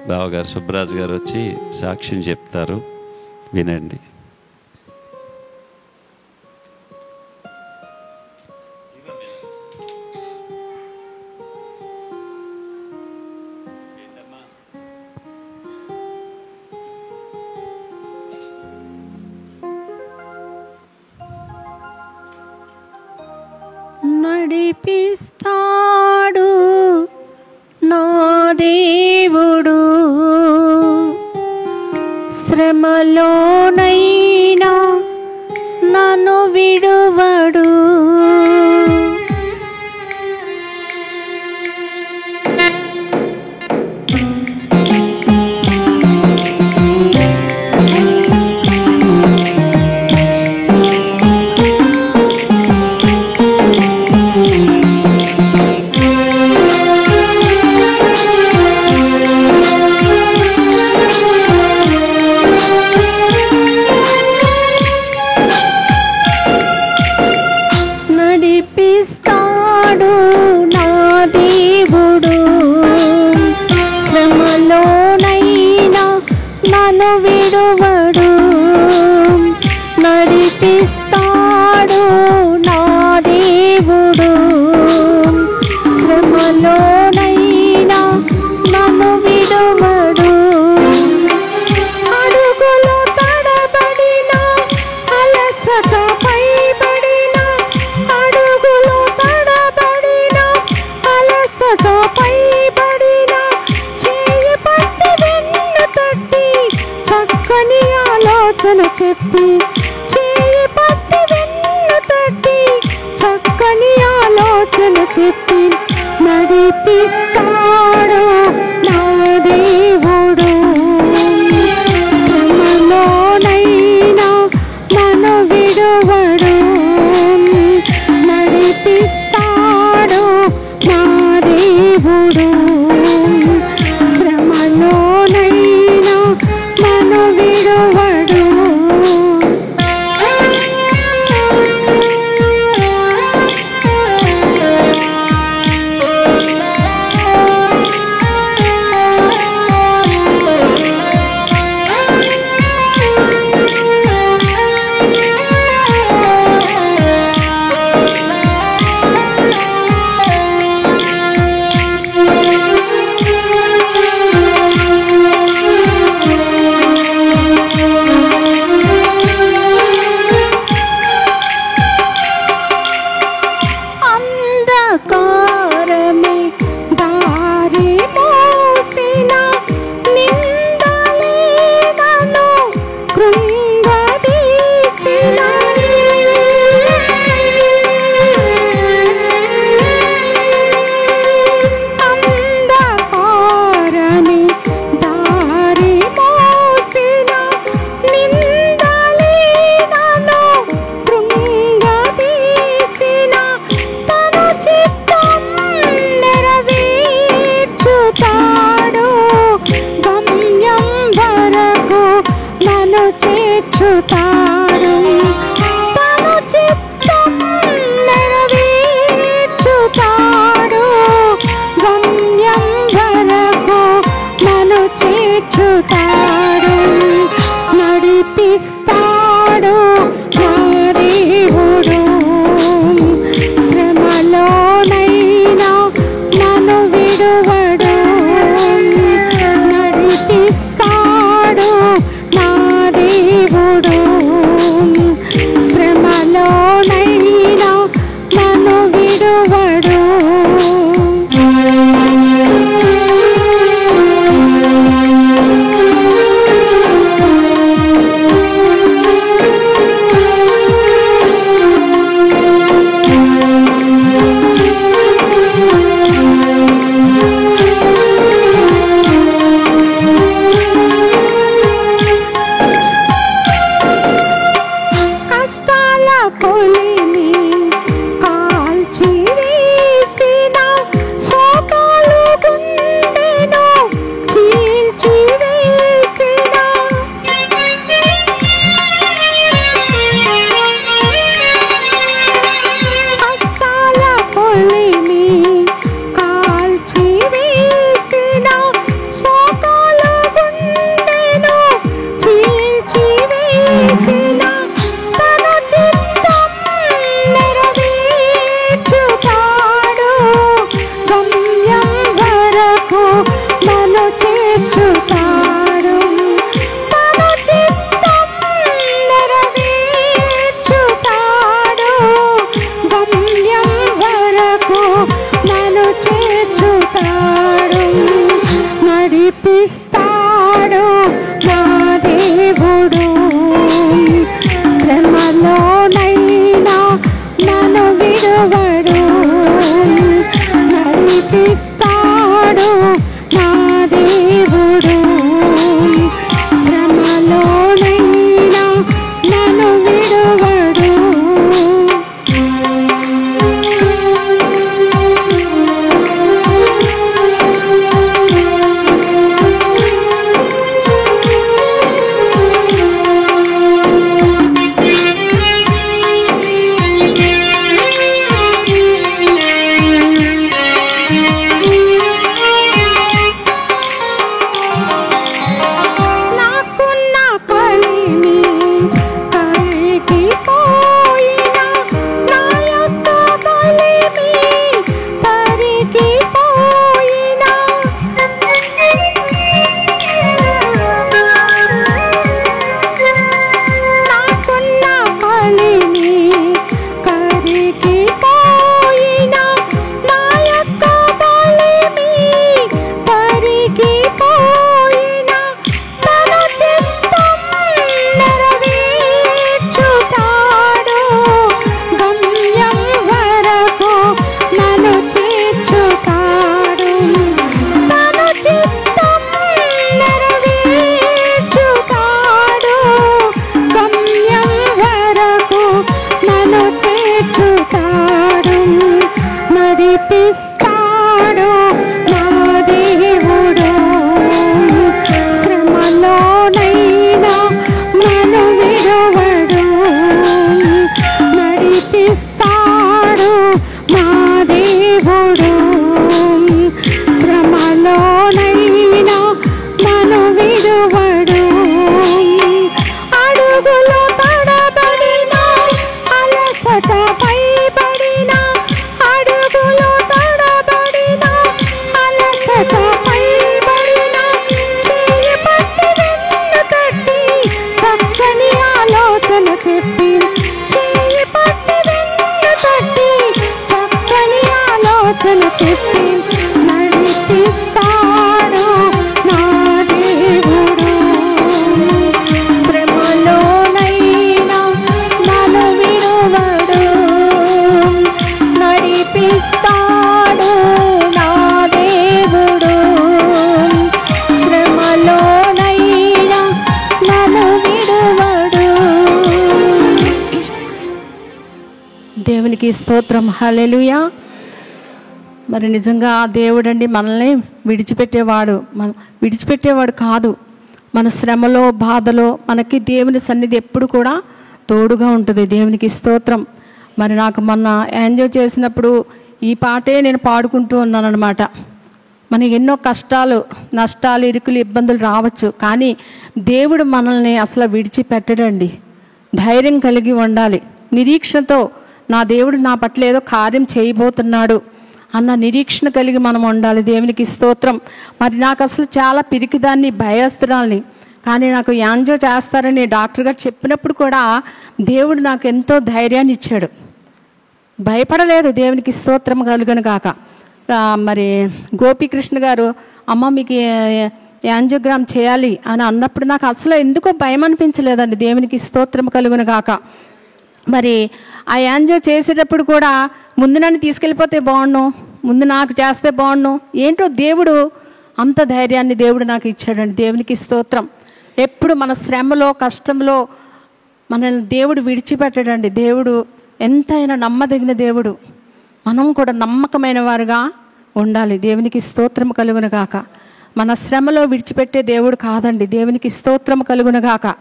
బావగారు సుబ్బరాజు గారు వచ్చి సాక్ష్యం చెప్తారు, వినండి. నడిపిస్తాడు నా దేవుడు, శ్రమలోనైనా నన్ను విడువడు. నడిపిస్తాడు నా దేవుడు, శ్రమలోనైనా నన్ను విడువడు. నడిపిస్తాడు నా దేవుడు, శ్రమలోనైనా నన్ను విడువడు. అడుగులో తడబడిన అలసట పైబడిన, అడుగులో తడబడిన అలసట పైబడిన, చేయి పట్టి వెన్ను తట్టి చక్కని ఆలోచన చెప్పి, చేయి పట్టి వెన్ను తట్టి చక్కని ఆలోచన చెప్పి, నడిపిస్తాడు నా దేవుడు, శ్రమలోనైనా నన్ను విడువడు. నడిపిస్తాడు నా దేవుడు, శ్రమలోనైనా నన్ను విడువడు. అంధకారమే దారి మోసిన, నిందలే నన్ను కృంగదీసిన, అంధకారమే దారి మోసిన, నిందలే నన్ను కృంగదీసిన, తన చిత్తం నెరవేర్చుతాడు, గమ్యం వరకు నన్ను చేర్చుతాడు. తన చిత్తం నెరవేర్చుతాడు, గమ్యం వరకు నన్ను చేర్చుతాడు. నడిపిస్తాడు నా దేవుడు, శ్రమలోనైనా నన్ను విడువడు. నడిపిస్తాడు నా దేవుడు, శ్రమలోనైనా నన్ను విడువడు. నడిపిస్తాడు నా దేవుడు. శ్రమలోనైనా నన్ను విడువడు. నడిపిస్తాడు నా దేవుడు. శ్రమలోనైనా నన్ను విడువడు. నాకున్న కలిమి కరిగిపోయినా, నా యొక్క బలిమి కరిగిపోయినా, నాకున్న కలిమి కరిగిపోయినా, నా యొక్క బలిమి కరిగిపోయినా, తన చిత్తం నెరవేర్చుతాడు. గమ్యం వరకు నన్ను చేర్చుతాడు. తన చిత్తం నెరవేర్చుతాడు. గమ్యం వరకు నన్ను చేర్చుతాడు. నడిపిస్తాడు నా దేవుడు. శ్రమలోనైనా నన్ను విడువడు. నడిపిస్తాడు నా దేవుడు. శ్రమలోనైనా నన్ను విడువడు. అడుగులో తడబడినా, అలసట పైబడినా, అడుగులో తడబడినా, అలసట పైబడినా, చేయి పట్టి వెన్ను తట్టి చక్కని ఆలోచన చెప్పి, చేయి పట్టి వెన్ను తట్టి చక్కని ఆలోచన చెప్పి, నడిపిస్తాడు నా దేవుడు. శ్రమలోనైనా నన్ను విడువడు. నడిపిస్తాడు నా దేవుడు. శ్రమలోనైనా నన్ను విడువడు. దేవునికి స్తోత్రం. హల్లెలూయా. మరి నిజంగా దేవుడండి మనల్ని విడిచిపెట్టేవాడు కాదు. మన శ్రమలో బాధలో మనకి దేవుని సన్నిధి ఎప్పుడు కూడా తోడుగా ఉంటుంది. దేవునికి స్తోత్రం. మరి నాకు మొన్న ఎంజాయ్ చేసినప్పుడు ఈ పాటే నేను పాడుకుంటూ ఉన్నాను అనమాట. మనకి ఎన్నో కష్టాలు, నష్టాలు, ఇరుకులు, ఇబ్బందులు రావచ్చు, కానీ దేవుడు మనల్ని అసలు విడిచిపెట్టడండి. ధైర్యం కలిగి ఉండాలి. నిరీక్షణతో నా దేవుడు నా పట్ల ఏదో కార్యం చేయబోతున్నాడు అన్న నిరీక్షణ కలిగి మనం ఉండాలి. దేవునికి స్తోత్రం. మరి నాకు అసలు చాలా పిరికిదాన్ని, భయస్తురాల్ని, కానీ నాకు యాంజో చేస్తారని డాక్టర్ గారు చెప్పినప్పుడు కూడా దేవుడు నాకు ఎంతో ధైర్యాన్ని ఇచ్చాడు. భయపడలేదు. దేవునికి స్తోత్రం కలుగును గాక. మరి గోపీకృష్ణ గారు, అమ్మ మీకు యాంజియోగ్రామ్ చేయాలి అని అన్నప్పుడు నాకు అసలు ఎందుకో భయం అనిపించలేదండి. దేవునికి స్తోత్రం కలుగును గాక. మరి ఆ యాంజియో చేసేటప్పుడు కూడా ముందు నన్ను తీసుకెళ్ళిపోతే బాగుండు, ముందు నాకు చేస్తే బాగుండు. ఏంటో దేవుడు అంత ధైర్యాన్ని దేవుడు నాకు ఇచ్చాడండి. దేవునికి స్తోత్రం. ఎప్పుడు మన శ్రమలో, కష్టంలో మనల్ని దేవుడు విడిచిపెట్టడండి. దేవుడు ఎంతైనా నమ్మదగిన దేవుడు. మనం కూడా నమ్మకమైన వారుగా ఉండాలి. దేవునికి స్తోత్రం కలుగును గాక. మన శ్రమలో విడిచిపెట్టే దేవుడు కాదండి. దేవునికి స్తోత్రం కలుగును గాక.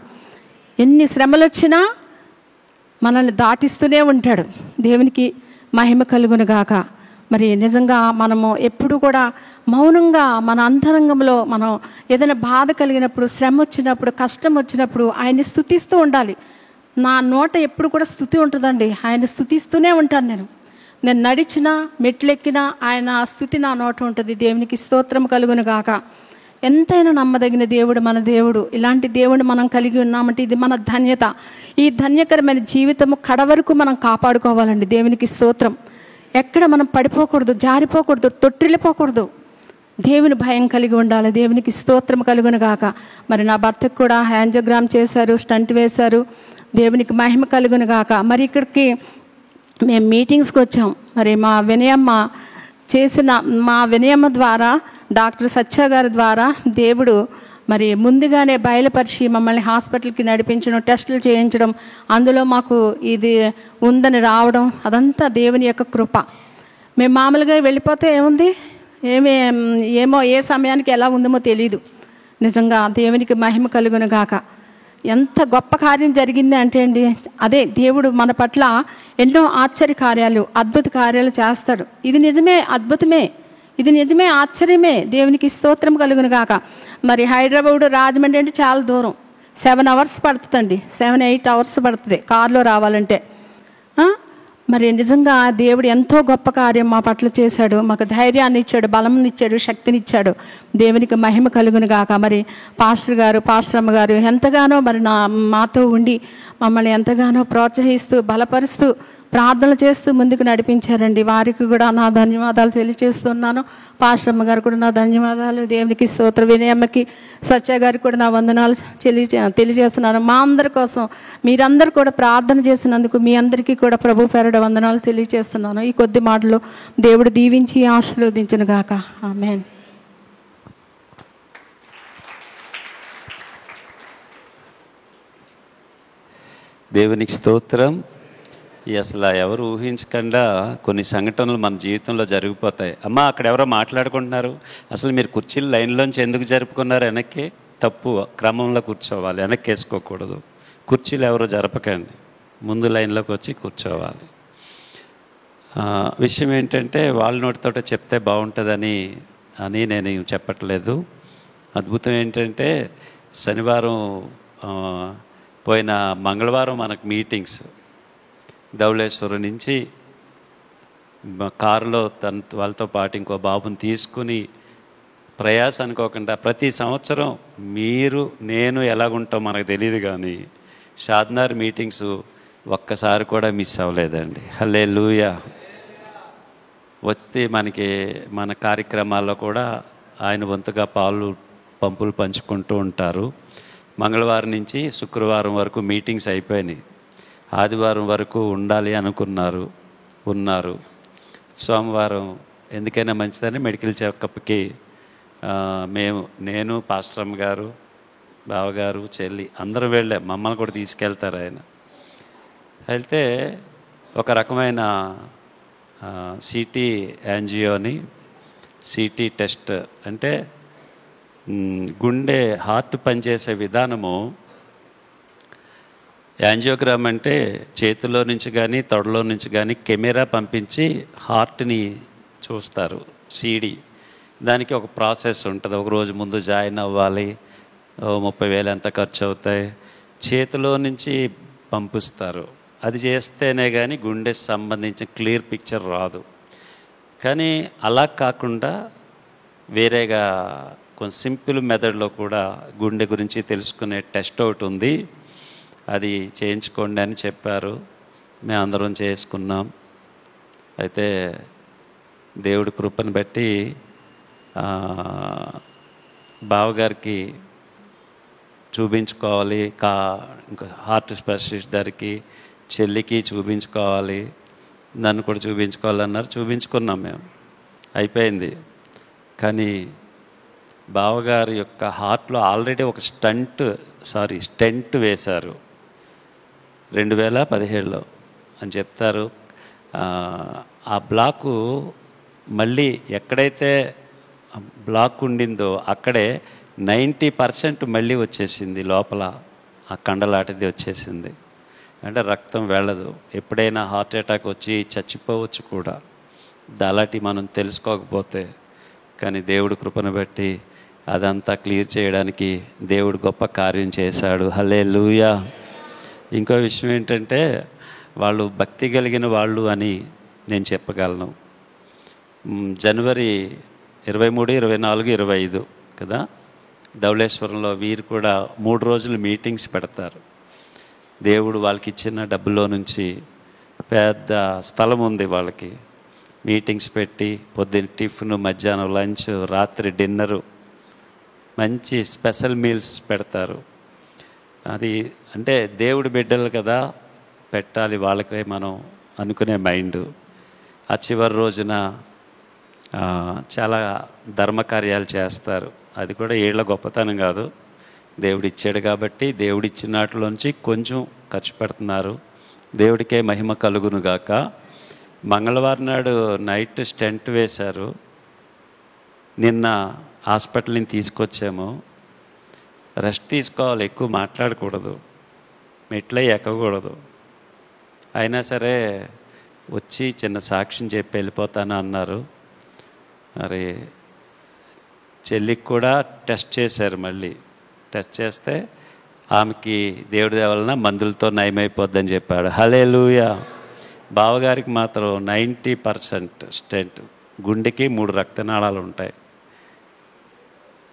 ఎన్ని శ్రమలు వచ్చినా మనల్ని దాటిస్తూనే ఉంటాడు. దేవునికి మహిమ కలుగును గాక. మరి నిజంగా మనము ఎప్పుడు కూడా మౌనంగా మన అంతరంగంలో మనం ఏదైనా బాధ కలిగినప్పుడు, శ్రమ వచ్చినప్పుడు, కష్టం వచ్చినప్పుడు ఆయన్ని స్తుతిస్తూ ఉండాలి. నా నోట ఎప్పుడు కూడా స్తుతి ఉంటుందండి. ఆయన స్తుతిస్తూనే ఉంటాను. నేను నడిచినా, మెట్లెక్కినా ఆయన స్తుతి నా నోట ఉంటుంది. దేవునికి స్తోత్రం కలుగును గాక. ఎంతైనా నమ్మదగిన దేవుడు మన దేవుడు. ఇలాంటి దేవుడు మనం కలిగి ఉన్నామంటే ఇది మన ధన్యత. ఈ ధన్యకరమైన జీవితము కడవరకు మనం కాపాడుకోవాలండి. దేవునికి స్తోత్రం. ఎక్కడ మనం పడిపోకూడదు, జారిపోకూడదు, తొట్టిల్లిపోకూడదు. దేవుని భయం కలిగి ఉండాలి. దేవునికి స్తోత్రం కలుగును గాక. మరి నా భర్తకు కూడా యాంజియోగ్రామ్ చేశారు, స్టంట్ వేశారు. దేవునికి మహిమ కలుగును గాక. మరి ఇక్కడికి మేము మీటింగ్స్కి వచ్చాం. మరి మా వినయమ్మ ద్వారా, డాక్టర్ సత్య గారి ద్వారా దేవుడు మరి ముందుగానే బయలుపరిచి మమ్మల్ని హాస్పిటల్కి నడిపించడం, టెస్టులు చేయించడం, అందులో మాకు ఇది ఉందని రావడం, అదంతా దేవుని యొక్క కృప. మేము మామూలుగా వెళ్ళిపోతే ఏముంది, ఏమో ఏ సమయానికి ఎలా ఉందేమో తెలీదు. నిజంగా దేవునికి మహిమ కలుగును గాక. ఎంత గొప్ప కార్యం జరిగింది అంటే అండి, అదే దేవుడు మన పట్ల ఎన్నో ఆశ్చర్య కార్యాలు, అద్భుత కార్యాలు చేస్తాడు. ఇది నిజమే, అద్భుతమే, ఇది నిజమే, ఆశ్చర్యమే. దేవునికి స్తోత్రం కలుగును గాక. మరి హైదరాబాద్ రాజమండ్రి అంటే చాలా దూరం, 7 hours పడుతుందండి, 7-8 hours పడుతుంది కారులో రావాలంటే. మరి నిజంగా దేవుడు ఎంతో గొప్ప కార్యం మా పట్ల చేశాడు. మాకు ధైర్యాన్ని ఇచ్చాడు, బలంనిచ్చాడు, శక్తినిచ్చాడు. దేవునికి మహిమ కలుగును గాక. మరి పాస్టర్ అమ్మ గారు ఎంతగానో మరి మాతో ఉండి మమ్మల్ని ఎంతగానో ప్రోత్సహిస్తూ, బలపరుస్తూ, ప్రార్థనలు చేస్తూ ముందుకు నడిపించారండి. వారికి కూడా నా ధన్యవాదాలు తెలియజేస్తున్నాను. పాస్టర్ అమ్మ గారు కూడా నా ధన్యవాదాలు. దేవునికి స్తోత్రం. వినయమ్మకి, సత్య గారికి కూడా నా వందనాలు తెలియజేస్తున్నాను. మా అందరి కోసం మీరందరూ కూడా ప్రార్థన చేసినందుకు మీ అందరికీ కూడా ప్రభు పేరట వందనాలు తెలియజేస్తున్నాను. ఈ కొద్ది మాటలు దేవుడు దీవించి ఆశీర్వదించును గాక. ఆమేన్. దేవునికి స్తోత్రం. అసలు ఎవరు ఊహించకుండా కొన్ని సంఘటనలు మన జీవితంలో జరిగిపోతాయి. అమ్మ అక్కడ ఎవరో మాట్లాడుకుంటున్నారు, అసలు మీరు కుర్చీలు లైన్లోంచి ఎందుకు జరుపుకున్నారు? వెనక్కి తప్పు, క్రమంలో కూర్చోవాలి, వెనక్కి వేసుకోకూడదు. కుర్చీలు ఎవరు జరపకండి, ముందు లైన్లోకి వచ్చి కూర్చోవాలి. విషయం ఏంటంటే వాళ్ళ నోటితో చెప్తే బాగుంటుందని నేను చెప్పట్లేదు. అద్భుతం ఏంటంటే శనివారం పోయిన మంగళవారం మనకు మీటింగ్స్ ధవళేశ్వరం నుంచి కారులో వాళ్ళతో పాటు ఇంకో బాబుని తీసుకుని ప్రయాస అనుకోకుండా ప్రతి సంవత్సరం నేను ఎలాగుంటాం మనకు తెలియదు, కానీ షాద్నార్ మీటింగ్స్ ఒక్కసారి కూడా మిస్ అవ్వలేదండి. హల్లెలూయా. వస్తే మన కార్యక్రమాల్లో కూడా ఆయన వంతుగా పంపులు పంచుకుంటూ ఉంటారు. మంగళవారం నుంచి శుక్రవారం వరకు మీటింగ్స్ అయిపోయినాయి. ఆదివారం వరకు ఉండాలి ఉన్నారు. సోమవారం ఎందుకైనా మంచిదని మెడికల్ చెకప్కి నేను, పాస్టర్ అమ్మ గారు, బావగారు, చెల్లి అందరం వెళ్ళాం. మమ్మల్ని కూడా తీసుకెళ్తారు ఆయన. వెళ్తే ఒక రకమైన సిటీ యాంజియోని, సిటీ టెస్ట్ అంటే గుండె హార్ట్ పనిచేసే విధానము. యాంజియోగ్రామ్ అంటే చేతిలో నుంచి కానీ తొడలో నుంచి కానీ కెమెరా పంపించి హార్ట్ని చూస్తారు, సీడీ. దానికి ఒక ప్రాసెస్ ఉంటుంది. ఒక రోజు ముందు జాయిన్ అవ్వాలి, 30,000 ఎంత ఖర్చు అవుతాయి. చేతిలో నుంచి పంపిస్తారు. అది చేస్తేనే కానీ గుండెకి సంబంధించిన క్లియర్ పిక్చర్ రాదు. కానీ అలా కాకుండా వేరేగా కొంచెం సింపుల్ మెథడ్లో కూడా గుండె గురించి తెలుసుకునే టెస్ట్ ఒకటి ఉంది. అది చేయించుకోండి అని చెప్పారు. మేము అందరం చేసుకున్నాం. అయితే దేవుడి కృపను బట్టి బావగారికి చూపించుకోవాలి, ఇంకా హార్ట్ స్పెషలిస్ట్ దగ్గరికి, చెల్లికి చూపించుకోవాలి, నన్ను కూడా చూపించుకోవాలన్నారు. చూపించుకున్నాం మేము, అయిపోయింది. కానీ బావగారి యొక్క హార్ట్లో ఆల్రెడీ ఒక స్టెంట్ వేశారు 2017లో అని చెప్తారు. ఆ బ్లాకు మళ్ళీ ఎక్కడైతే బ్లాక్ ఉండిందో అక్కడే 90% మళ్ళీ వచ్చేసింది. లోపల ఆ కండలాటిది వచ్చేసింది. అంటే రక్తం వెళ్ళదు. ఎప్పుడైనా హార్ట్ అటాక్ వచ్చి చచ్చిపోవచ్చు కూడా, అలాంటి మనం తెలుసుకోకపోతే. కానీ దేవుడు కృపను బట్టి అదంతా క్లియర్ చేయడానికి దేవుడు గొప్ప కార్యం చేశాడు. హల్లెలూయా. ఇంకో విషయం ఏంటంటే వాళ్ళు భక్తి కలిగిన వాళ్ళు అని నేను చెప్పగలను. జనవరి 23, 24, 25 కదా ధవళేశ్వరంలో వీరు కూడా 3 రోజులు మీటింగ్స్ పెడతారు. దేవుడు వాళ్ళకి ఇచ్చిన డబ్బులో నుంచి పెద్ద స్థలం ఉంది వాళ్ళకి. మీటింగ్స్ పెట్టి పొద్దున్న టిఫిన్, మధ్యాహ్నం లంచ్, రాత్రి డిన్నరు, మంచి స్పెషల్ మీల్స్ పెడతారు. అది అంటే దేవుడి బిడ్డలు కదా, పెట్టాలి వాళ్ళకే మనం అనుకునే మైండ్. ఆ చివరి రోజున చాలా ధర్మకార్యాలు చేస్తారు. అది కూడా ఏళ్ళ గొప్పతనం కాదు, దేవుడిచ్చాడు కాబట్టి దేవుడిచ్చిన వాటిలోంచి కొంచెం ఖర్చు పెడుతున్నారు. దేవుడికే మహిమ కలుగును గాక. మంగళవారం నాడు నైట్ స్టెంట్ వేశారు. నిన్న హాస్పిటల్ నుంచి తీసుకొచ్చాము. రెస్ట్ తీసుకోవాలి, ఎక్కువ మాట్లాడకూడదు, మెట్లే ఎక్కకూడదు. అయినా సరే వచ్చి చిన్న సాక్ష్యం చెప్పి వెళ్ళిపోతాను అన్నారు. మరి చెల్లికి కూడా టెస్ట్ చేశారు. మళ్ళీ టెస్ట్ చేస్తే ఆమెకి దేవుడి దేవలన మందులతో నయమైపోద్దని చెప్పాడు. హల్లెలూయా. బావగారికి మాత్రం 90% స్టెంట్. గుండెకి 3 రక్తనాళాలు ఉంటాయి.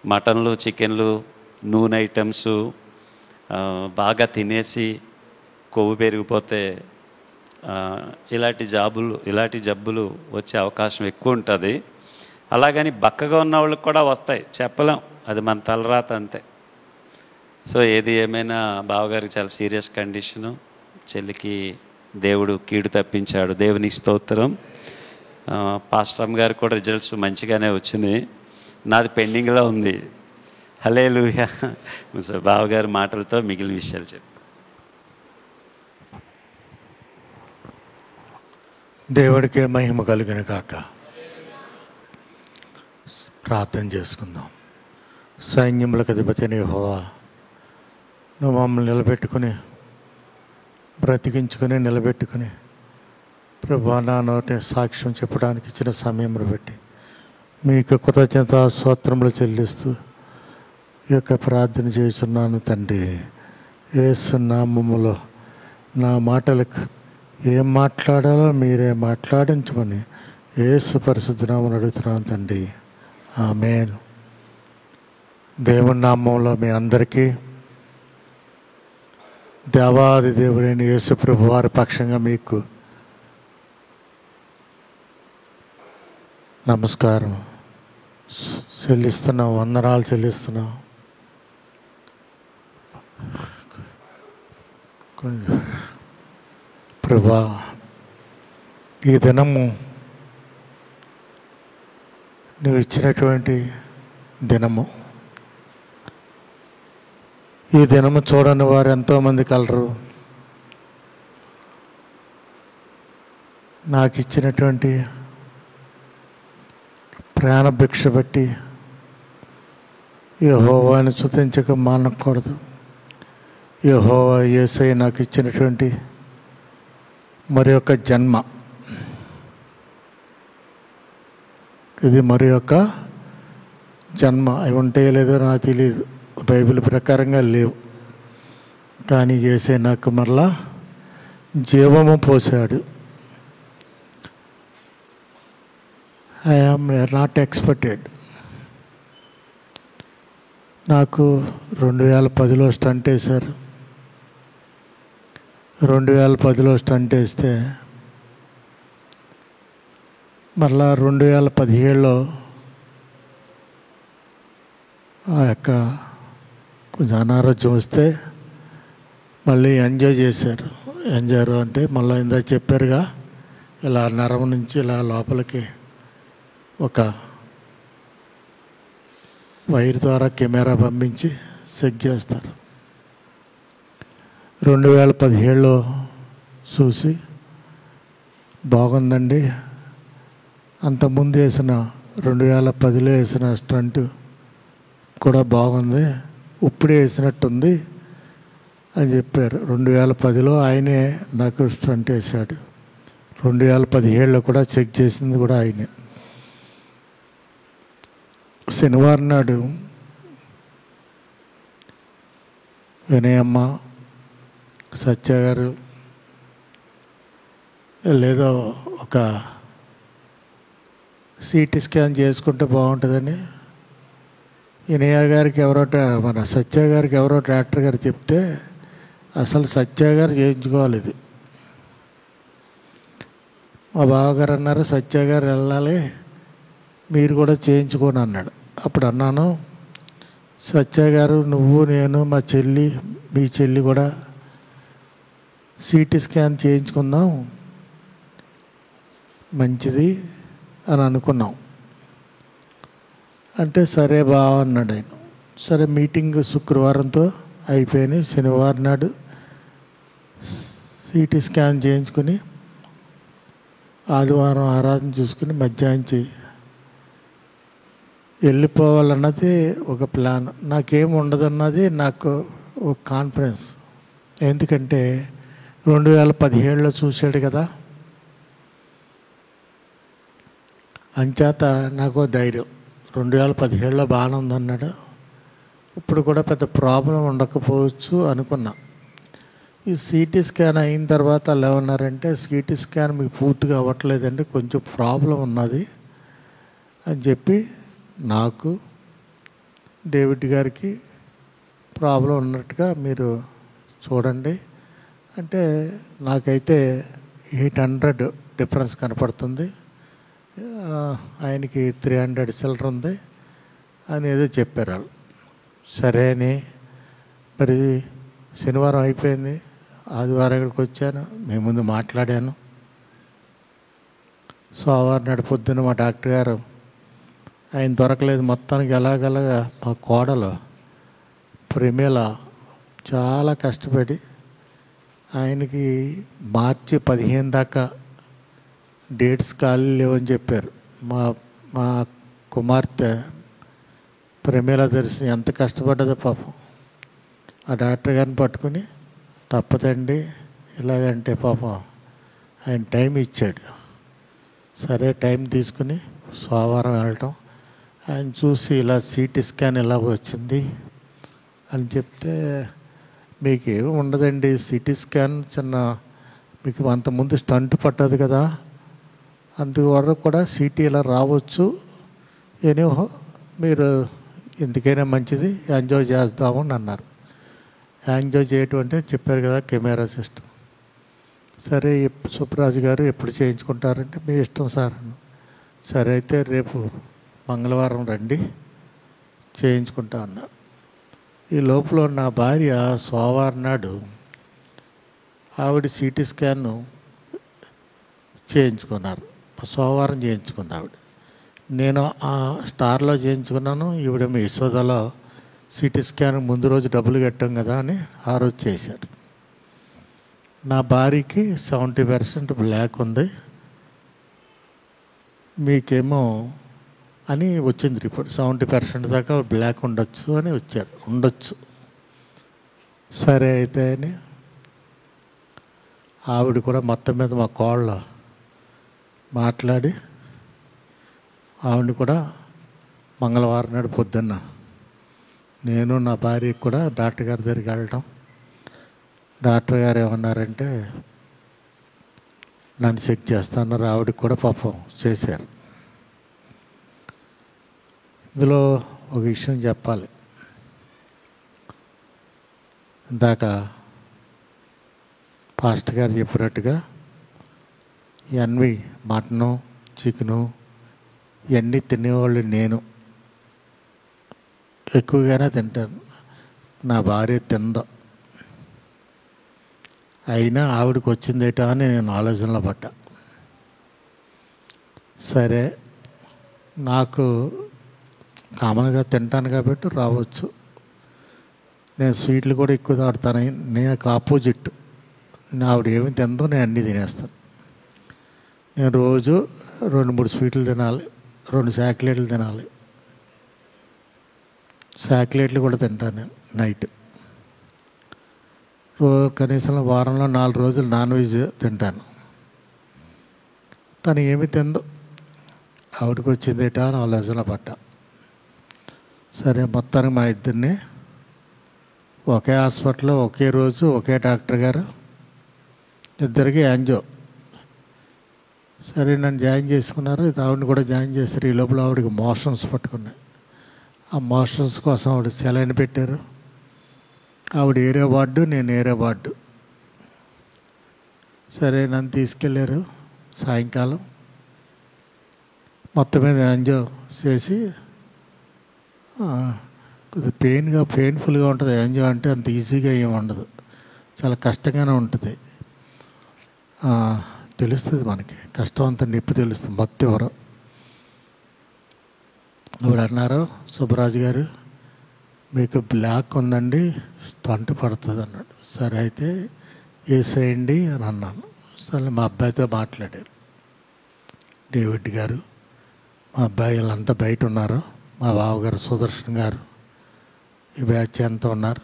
మటన్లు, చికెన్లు, నూనె ఐటమ్స్ బాగా తినేసి కొవ్వు పెరిగిపోతే ఇలాంటి జబ్బులు వచ్చే అవకాశం ఎక్కువ ఉంటుంది. అలాగని బక్కగా ఉన్న వాళ్ళకి కూడా వస్తాయి, చెప్పలేం, అది మన తలరాత అంతే. సో ఏది ఏమైనా బావగారికి చాలా సీరియస్ కండిషను. చెల్లికి దేవుడు కీడు తప్పించాడు, దేవునికి స్తోత్రం. పాస్టర్ గారికి కూడా రిజల్ట్స్ మంచిగానే వచ్చినాయి, నాది పెండింగ్లో ఉంది. హల్లెలూయా. బావగారి మాటలతో మిగిలిన విషయాలు చెప్పు. దేవుడికే మహిమ కలిగిన కాక. ప్రార్థన చేసుకుందాం. సైన్యములకు అధిపతిని యెహోవా, నువ్వు మమ్మల్ని నిలబెట్టుకుని, బ్రతికించుకొని, నిలబెట్టుకుని ప్రభువా నా నోటి సాక్ష్యం చెప్పడానికి ఇచ్చిన సమయంలో బట్టి మీకు కృతజ్ఞత స్తోత్రములు చెల్లిస్తూ ఈ యొక్క ప్రార్థన చేస్తున్నాను తండ్రి. యేసు నామములో నా మాటలకు ఏం మాట్లాడాలో మీరే మాట్లాడించమని యేసు పరిశుద్ధ నామములో అడుగుతున్నాను తండ్రి. ఆమేన్. దేవుని నామంలో మీ అందరికీ దేవాది దేవుడైన యేసు ప్రభు వారి పక్షంగా మీకు నమస్కారం చెల్లిస్తున్నాం, వందనాలు చెల్లిస్తున్నాం. ప్రభా, ఈ దినము నువ్వు ఇచ్చినటువంటి దినము. ఈ దినము చూడని వారు ఎంతోమంది కలరు. నాకు ఇచ్చినటువంటి ప్రాణభిక్ష బట్టి యెహోవాను స్తుతించక మానకూడదు. యెహోవా యేసయ్య నాకు ఇచ్చినటువంటి మరి యొక్క జన్మ, ఇది మరి యొక్క జన్మ. అవి ఉంటాయో లేదో నాకు తెలియదు, బైబిల్ ప్రకారంగా లేవు. కానీ యేసయ్య నాకు మరలా జీవము పోసాడు. I am not expected. నాకు 2010లో స్టంట్ వేశారు. 2010లో స్టంట్ వేస్తే మరలా 2017లో ఆ యొక్క కొంచెం అనారోగ్యం వస్తే మళ్ళీ ఎంజాయ్ చేశారు. ఎంజాయ్ అంటే మళ్ళీ ఇందా చెప్పారుగా, ఇలా నరం నుంచి ఇలా లోపలికి ఒక వైర్ ద్వారా కెమెరా పంపించి చెక్ చేస్తారు. 2017లో చూసి బాగుందండి, అంతకుముందు వేసిన 2010లో వేసిన స్టంట్ కూడా బాగుంది, ఇప్పుడే వేసినట్టుంది అని చెప్పారు. 2010లో ఆయనే నాకు స్టంట్ వేశాడు. 2017లో కూడా చెక్ చేసింది కూడా ఆయనే. శనివారం నాడు వినయమ్మ, సత్య గారు లేదో ఒక సిటీ స్కాన్ చేసుకుంటే బాగుంటుందని వినయ గారికి మన సత్య గారికి ఎవరో డాక్టర్ గారు చెప్తే అసలు సత్య గారు చేయించుకోవాలి ఇది. మా బావగారు అన్నారు, సత్య గారు వెళ్ళాలి, మీరు కూడా చేయించుకోని అన్నాడు. అప్పుడు అన్నాను, సత్య గారు, నువ్వు, నేను, మా చెల్లి, మీ చెల్లి కూడా సిటీ స్కాన్ చేయించుకుందాం, మంచిది అని అనుకున్నాం. అంటే సరే బావ అన్నాడు ఆయన. సరే, మీటింగ్ శుక్రవారంతో అయిపోయింది. శనివారం నాడు సిటీ స్కాన్ చేయించుకుని ఆదివారం ఆరాధన చూసుకుని మధ్యాహ్నం వెళ్ళిపోవాలన్నది ఒక ప్లాన్. నాకేం ఉండదన్నది నాకు ఒక కాన్ఫిడెన్స్. ఎందుకంటే 2017లో చూశాడు కదా, అంచేత నాకు ధైర్యం. 2017లో బాగానే ఉందన్నాడు, ఇప్పుడు కూడా పెద్ద ప్రాబ్లం ఉండకపోవచ్చు అనుకున్నా. ఈ సిటీ స్కాన్ అయిన తర్వాత వాళ్ళు ఏమన్నారంటే, సిటీ స్కాన్ మీకు పూర్తిగా అవ్వట్లేదండి, కొంచెం ప్రాబ్లం ఉన్నది అని చెప్పి నాకు, డేవిడ్ గారికి ప్రాబ్లం ఉన్నట్టుగా మీరు చూడండి అంటే, నాకైతే 800 డిఫరెన్స్ కనపడుతుంది, ఆయనకి 300 చిల్లర ఉంది అని ఏదో చెప్పారు వాళ్ళు. సరే అని మరి శనివారం అయిపోయింది, ఆదివారం ఇక్కడికి వచ్చాను, మీ ముందు మాట్లాడాను. సోమవారం నాడు పొద్దున్న మా డాక్టర్ గారు, ఆయన దొరకలేదు, మొత్తానికి ఎలాగలాగా మా కోడలు ప్రేమేల చాలా కష్టపడి ఆయనకి మార్చి 15 దాకా డేట్స్ ఖాళీ లేవని చెప్పారు. మా మా కుమార్తె ప్రేమేల దర్శనం ఎంత కష్టపడ్డదో పాపం. ఆ డాక్టర్ గారిని పట్టుకుని, తప్పదండి ఇలాగంటే పాపం ఆయన టైం ఇచ్చాడు. సరే, టైం తీసుకుని సోమవారం వెళ్ళటం, ఆయన చూసి ఇలా సిటీ స్కాన్ ఇలా వచ్చింది అని చెప్తే, మీకు ఏమి ఉండదండి, సిటీ స్కాన్ చిన్న, మీకు అంతకుముందు స్టంట్ పట్టదు కదా, అందువరకు కూడా సిటీ ఇలా రావచ్చు, ఏనో మీరు ఎందుకైనా మంచిది ఎంజాయ్ చేద్దాము అని అన్నారు. ఎంజాయ్ చేయటం అంటే చెప్పారు కదా, కెమెరా సిస్టమ్. సరే, సుబ్బరాజు గారు ఎప్పుడు చేయించుకుంటారంటే, మీ ఇష్టం సార్. సరే అయితే రేపు మంగళవారం రండి, చేయించుకుంటా అన్నారు. ఈ లోపల నా భార్య సోమవారం నాడు ఆవిడ సిటీ స్కాన్ చేయించుకున్నారు. సోమవారం చేయించుకుంది ఆవిడ. నేను ఆ స్టార్లో చేయించుకున్నాను, ఈవిడ మీ యశోదలో సిటీ స్కాన్ ముందు రోజు డబ్బులు కట్టాం కదా అని ఆ రోజు చేశారు. నా భార్యకి 70% బ్లాక్ ఉంది, మీకేమో అని వచ్చింది రిపోర్ట్. 70% దాకా బ్లాక్ ఉండొచ్చు అని వచ్చారు, ఉండొచ్చు. సరే అయితే అని ఆవిడ కూడా మొత్తం మీద మా కోళ్ళ మాట్లాడి, ఆవిడ కూడా మంగళవారం నాడు పొద్దున్న నేను నా భార్యకి కూడా డాక్టర్ గారి దగ్గరికి వెళ్ళటం. డాక్టర్ గారు ఏమన్నారంటే, నన్ను చెక్ చేస్తున్నారు, ఆవిడకి కూడా పాపం చేశారు. ఇందులో ఒక విషయం చెప్పాలి. ఇందాక పాస్టర్ గారు చెప్పినట్టుగా ఇవన్నీ మటను, చికెను ఇవన్నీ తినేవాళ్ళు నేను ఎక్కువగానే తింటాను. నా భార్య తిందో, అయినా ఆవిడకి వచ్చిందేటా అని నేను ఆలోచనలో పడ్డా. సరే, నాకు కామన్గా తింటాను కాబట్టి రావచ్చు. నేను స్వీట్లు కూడా ఎక్కువ తాడుతాను. నాకు ఆపోజిట్, ఆవిడ ఏమి తిందో నేను అన్నీ తినేస్తాను. నేను రోజు 2-3 స్వీట్లు తినాలి, 2 చాక్లెట్లు తినాలి. చాక్లెట్లు కూడా తింటాను నేను నైట్. కనీసం వారంలో 4 రోజులు నాన్ వెజ్ తింటాను. తను ఏమి తిందో, ఆవిడకి వచ్చిందేటా అని ఆలోచన పడ్డా. సరే, మొత్తానికి మా ఇద్దరిని ఒకే హాస్పిటల్లో ఒకే రోజు ఒకే డాక్టర్ గారు, ఇద్దరికి యాంజో. సరే, నన్ను జాయిన్ చేసుకున్నారు, ఆవిడని కూడా జాయిన్ చేశారు. ఈ లోపల ఆవిడకి మోషన్స్ పట్టుకున్నాయి. ఆ మోషన్స్ కోసం ఆవిడ సెలైన్ పెట్టారు. ఆవిడ ఏరే వార్డు, నేను ఏరే వార్డు. సరే, నన్ను తీసుకెళ్ళారు. సాయంకాలం మొత్తం మీద యాంజియో చేసి కొద్దిగా పెయిన్ఫుల్గా ఉంటుంది. యాంజియో అంటే అంత ఈజీగా ఏమి ఉండదు, చాలా కష్టంగానే ఉంటుంది. తెలుస్తుంది మనకి, కష్టం అంతా నొప్పి తెలుస్తుంది. మొత్తం ఎవరో ఇప్పుడు అన్నారు, సుబ్బరాజు గారు మీకు బ్లాక్ ఉందండి, స్టంట్ పడుతుంది అన్నాడు. సరే అయితే వేసేయండి అని అన్నాను. సరే మా అబ్బాయితో మాట్లాడారు, డేవిడ్ గారు, మా అబ్బాయి వీళ్ళంతా బయట ఉన్నారు, మా బావగారు సుదర్శన్ గారు, ఈ బ్యాచ్ అంతా ఉన్నారు.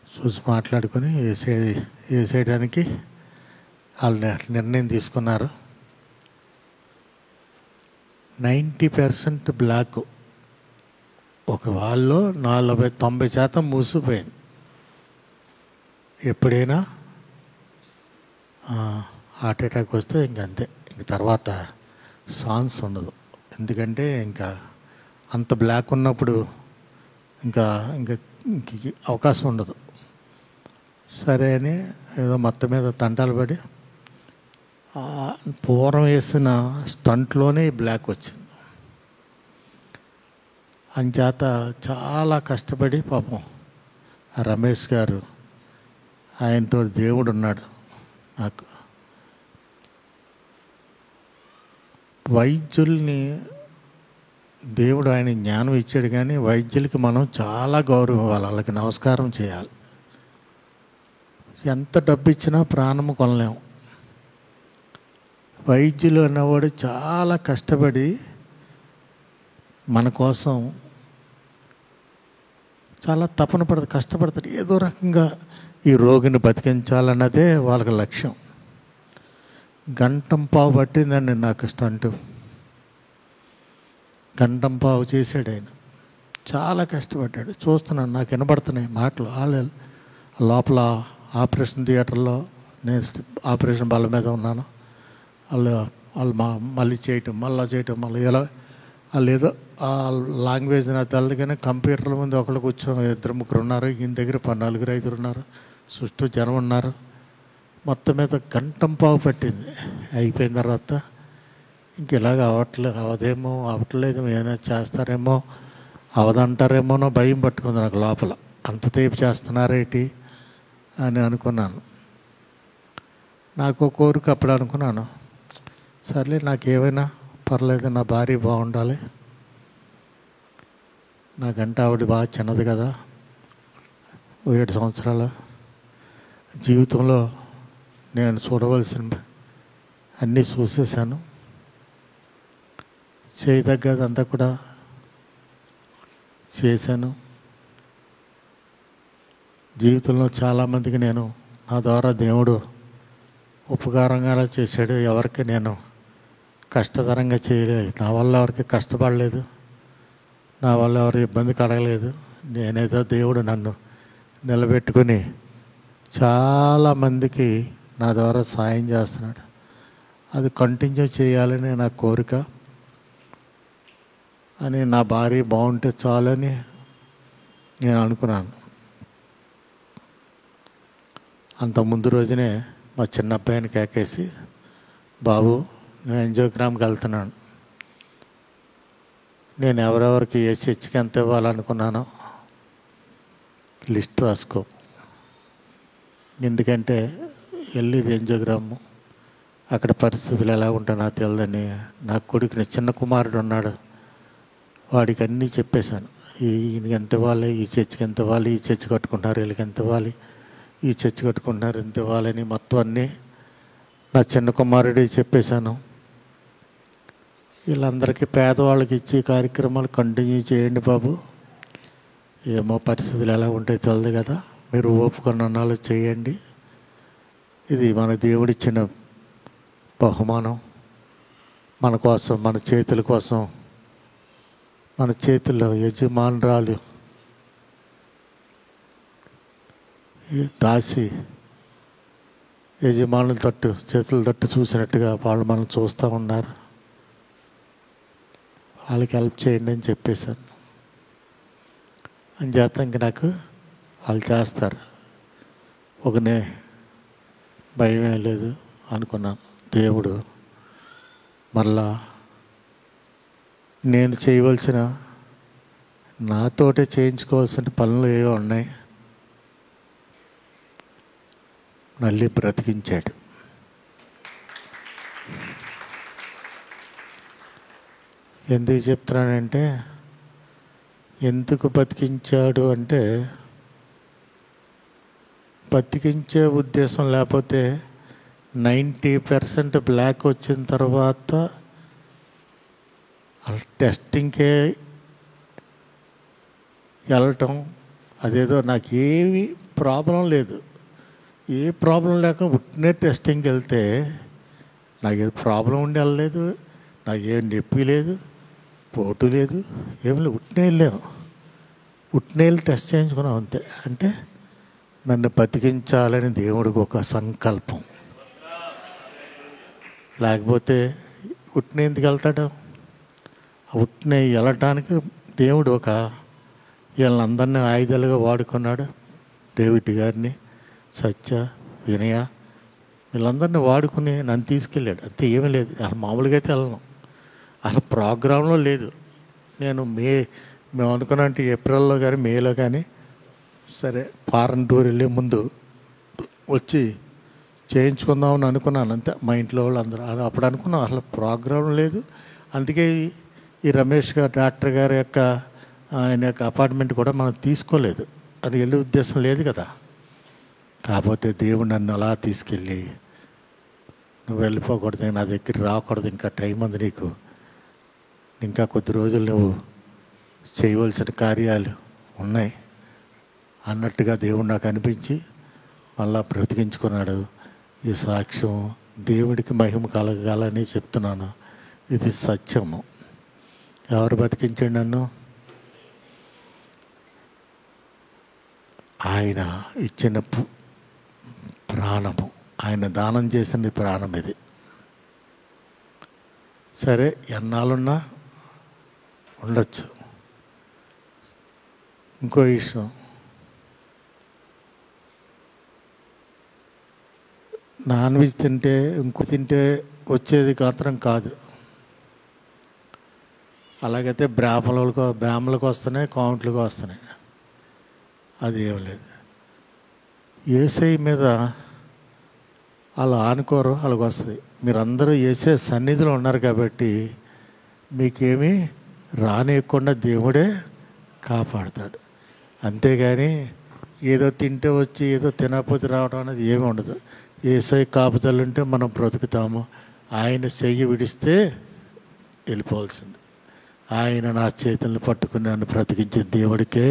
చూసి మాట్లాడుకొని వేసేయడానికి వాళ్ళు నిర్ణయం తీసుకున్నారు. 90% బ్లాక్, ఒక వాళ్ళలో 90% మూసిపోయింది. ఎప్పుడైనా హార్ట్ అటాక్ వస్తే ఇంకంతే, ఇంక తర్వాత ఛాన్స్ ఉండదు. ఎందుకంటే ఇంకా అంత బ్లాక్ ఉన్నప్పుడు ఇంకా ఇంకా అవకాశం ఉండదు. సరే అని ఏదో మొత్తం మీద తంటాలు పడి పూర్వం వేసిన స్టంట్లోనే బ్లాక్ వచ్చింది. అంచేత చాలా కష్టపడి పాపం రమేష్ గారు, ఆయనతో దేవుడు ఉన్నాడు. నాకు వైద్యుల్ని దేవుడు ఆయన జ్ఞానం ఇచ్చాడు, కానీ వైద్యులకి మనం చాలా గౌరవం ఇవ్వాలి, వాళ్ళకి నమస్కారం చేయాలి. ఎంత డబ్బు ఇచ్చినా ప్రాణము కొనలేము. వైద్యులు అన్నవాడు చాలా కష్టపడి మన కోసం చాలా తపన కష్టపడతాడు. ఏదో రకంగా ఈ రోగిని బతికించాలన్నదే వాళ్ళకి లక్ష్యం. గంటం పావు పట్టిందండి నాకు స్టంట్. గంటం పావు చేశాడు ఆయన, చాలా కష్టపడ్డాడు. చూస్తున్నాను, నాకు వినబడుతున్నాయి మాటలు. వాళ్ళు లోపల ఆపరేషన్ థియేటర్లో, నేను ఆపరేషన్ బల్ల మీద ఉన్నాను. వాళ్ళు మళ్ళీ చేయటం, మళ్ళీ ఎలా వాళ్ళు ఏదో ఆ లాంగ్వేజ్ నాకు తెలదు, కానీ కంప్యూటర్ల ముందు ఒకళ్ళు కూర్చొని 2-3 ఉన్నారు, ఈయన దగ్గర 4-5 ఉన్నారు, చుట్టూ జనం ఉన్నారు. మొత్తం మీద గంటం పావు పట్టింది. అయిపోయిన తర్వాత ఇంక ఇలాగ అవట్లేదు, ఏమైనా చేస్తారేమో, అవదంటారేమోనో భయం పట్టుకుంది నాకు లోపల. అంత తేపు చేస్తున్నారేంటి అని అనుకున్నాను. నాకు కోరిక అప్పుడు అనుకున్నాను, సర్లే నాకేమైనా పర్లేదు, నా భార్య బాగుండాలి, నాకంటే ఆవిడ బాగా చిన్నది కదా, 7 సంవత్సరాల జీవితంలో నేను చూడవలసిన అన్నీ చూసేసాను. చేయదగ్గదంతా కూడా చేశాను. జీవితంలో చాలామందికి నేను నా ద్వారా దేవుడు ఉపకారంగా చేశాడు. ఎవరికి నేను కష్టతరంగా చేయలేదు, నా వల్ల ఎవరికి కష్టపడలేదు, నా వల్ల ఎవరు ఇబ్బంది కలగలేదు. నేనేదో దేవుడు నన్ను నిలబెట్టుకుని చాలామందికి నా ద్వారా సాయం చేస్తున్నాడు. అది కంటిన్యూ చేయాలని నా కోరిక. అని నా భార్య బాగుంటే చాలని నేను అనుకున్నాను. అంత ముందు రోజునే మా చిన్న అబ్బాయిని కేకేసి, బాబు నేను యాంజియోగ్రామ్కి వెళ్తున్నాను, నేను ఎవరెవరికి ఏ చర్చికి ఎంత ఇవ్వాలనుకున్నానో లిస్ట్ రాసుకో, ఎందుకంటే వెళ్ళేది యాంజియోగ్రాము, అక్కడ పరిస్థితులు ఎలా ఉంటాయో నాకు తెలియదని. నా కొడుకుని చిన్న కుమారుడు ఉన్నాడు, వాడికి అన్నీ చెప్పేశాను. ఈయనకి ఎంత ఇవ్వాలి, ఈ చర్చికి ఎంత ఇవ్వాలి, ఈ చర్చి కట్టుకుంటున్నారు వీళ్ళకి ఎంత ఇవ్వాలి, ఈ చర్చి కట్టుకుంటున్నారు ఎంత ఇవ్వాలని మొత్తం అన్నీ నా చిన్న కుమారుడి చెప్పేశాను. వీళ్ళందరికీ పేదవాళ్ళకి ఇచ్చే కార్యక్రమాలు కంటిన్యూ చేయండి బాబు, ఏమో పరిస్థితులు ఎలా ఉంటాయో తెలియదు కదా, మీరు ఓపుకొన్నాళ్ళు చేయండి, ఇది మన దేవుడిచ్చిన బహుమానం, మన కోసం, మన చేతుల కోసం, మన చేతుల్లో యజమానురాలు దాసి యజమానుల తట్టు, చేతుల తట్టు చూసినట్టుగా వాళ్ళు మనం చూస్తూ ఉన్నారు, వాళ్ళకి హెల్ప్ చేయండి అని చెప్పేశాను. అని చేత ఇంక నాకు వాళ్ళు చేస్తారు, ఒకనే భయమే లేదు అనుకున్నాను. దేవుడు మరలా నేను చేయవలసిన, నాతోటే చేయించుకోవాల్సిన పనులు ఏవో ఉన్నాయి, మళ్ళీ బ్రతికించాడు. ఎందుకు చెప్తున్నానంటే, ఎందుకు బతికించాడు అంటే, బతికించే ఉద్దేశం లేకపోతే 90% బ్లాక్ వచ్చిన తర్వాత టెస్టింగ్కే వెళ్ళటం, అదేదో నాకు ఏమి ప్రాబ్లం లేదు, ఏ ప్రాబ్లం లేక ఉట్టినే టెస్టింగ్కి వెళ్తే నాకేదో ప్రాబ్లం ఉండి వెళ్ళలేదు, నాకేం నొప్పి లేదు, పోటు లేదు, ఏమి లేదు, ఉట్టినే వెళ్ళాను. ఉట్టినే వెళ్ళి టెస్ట్ చేయించుకున్నాం అంతే. అంటే నన్ను బతికించాలని దేవుడికి ఒక సంకల్పం. లేకపోతే ఉట్టినే ఎందుకు వెళ్తాడు? ఉట్టినే వెళ్ళటానికి దేవుడు ఒక వీళ్ళందరినీ ఆయుధాలుగా వాడుకున్నాడు. డేవిడ్ గారిని, సత్య, వినయ, వీళ్ళందరినీ వాడుకుని నన్ను తీసుకెళ్ళాడు. అంతే, ఏమీ లేదు. అసలు మామూలుగా అయితే వెళ్ళను, అసలు ప్రోగ్రాంలో లేదు. నేను మేము అనుకున్నట్టు ఏప్రిల్లో కానీ మేలో కానీ సరే ఫారెన్ టూర్ వెళ్ళే ముందు వచ్చి చేయించుకుందామని అనుకున్నాను అంతే. మా ఇంట్లో వాళ్ళు అందరూ అది అప్పుడు అనుకున్నాం, అసలు ప్రోగ్రాం లేదు. అందుకే ఈ రమేష్ గారు డాక్టర్ గారి యొక్క ఆయన యొక్క అపార్ట్మెంట్ కూడా మనం తీసుకోలేదు, అది వెళ్ళే ఉద్దేశం లేదు కదా. కాకపోతే దేవుడు నన్ను అలా తీసుకెళ్ళి, నువ్వు వెళ్ళిపోకూడదు, నా దగ్గర రాకూడదు, ఇంకా టైం ఉంది నీకు, ఇంకా కొద్ది రోజులు నువ్వు చేయవలసిన కార్యాలు ఉన్నాయి అన్నట్టుగా దేవుడు నాకు అనిపించి మళ్ళా బ్రతికించుకున్నాడు. ఈ సాక్ష్యం దేవుడికి మహిమ కలగాలని చెప్తున్నాను. ఇది సత్యము. ఎవరు బతికించండి నన్ను? ఆయన ఇచ్చిన ప్రాణము, ఆయన దానం చేసిన ప్రాణం ఇది. సరే, ఎన్నాళ్ళున్నా ఉండొచ్చు. ఇంకో విషయం, నాన్ వెజ్ తింటే ఇంకో తింటే వచ్చేది మాత్రం కాదు. అలాగైతే బ్రాహ్మణులకు వస్తున్నాయి, కౌంట్లకు వస్తున్నాయి, అది ఏం లేదు. యేసయ్య మీద అలా ఆనుకోరు, అలాగ వస్తుంది. మీరందరూ యేసయ్య సన్నిధిలో ఉన్నారు కాబట్టి మీకేమీ రానియకుండా దేవుడే కాపాడుతాడు. అంతేగాని ఏదో తింటే వచ్చి ఏదో తినకపోతే రావడం అనేది ఏమి ఉండదు. యేసయ్య కాపుదలు ఉంటే మనం బ్రతుకుతాము. ఆయన చెయ్యి విడిస్తే వెళ్ళిపోవాల్సింది. ఆయన నా చేతులను పట్టుకుని నన్ను బ్రతికించిన దేవుడికే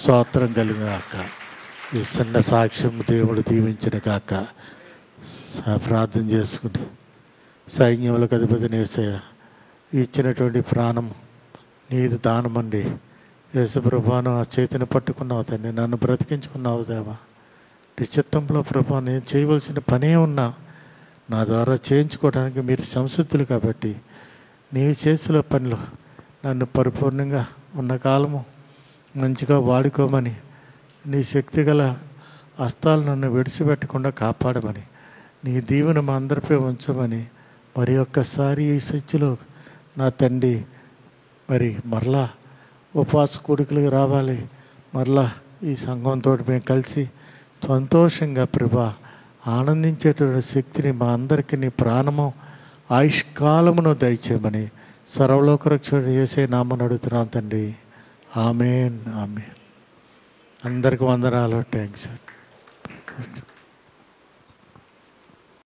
స్తోత్రం కలిగిన కాక. ఈ చిన్న సాక్ష్యం దేవుడు దీవించిన కాక. ప్రార్థన చేసుకుని, సైన్యములకు అధిపతి యేసయ్య, ఇచ్చినటువంటి ప్రాణం నీది దానమండి. యేసుప్రభును ఆ చేతిని పట్టుకున్నావు తండ్రి, నన్ను బ్రతికించుకున్నావు దేవా. నీ చిత్తంలో ప్రభా నేను చేయవలసిన పనే ఉన్నా నా ద్వారా చేయించుకోవడానికి మీరు సంసిద్ధులు కాబట్టి నీ చేసిన పనిలో నన్ను పరిపూర్ణంగా ఉన్న కాలము మంచిగా వాడుకోమని, నీ శక్తి గల హస్తాలు నన్ను విడిచిపెట్టకుండా కాపాడమని, నీ దీవెన మా అందరిపై ఉంచమని మరి ఒక్కసారి ఈ సత్యలో నా తండ్రి మరి మరలా ఉపవాస కూడికలకు రావాలి. మరలా ఈ సంఘంతో మేము కలిసి సంతోషంగా ప్రభా ఆనందించేటువంటి శక్తిని మా అందరికీ నీ ప్రాణము ఆయుష్కాలమును దయచేయమని సర్వలోక రక్షకుడు యేసయ్య నామమున అడుగుతున్నాం తండ్రి. ఆమేన్, ఆమేన్. అందరికి వందనాలు. థ్యాంక్స్.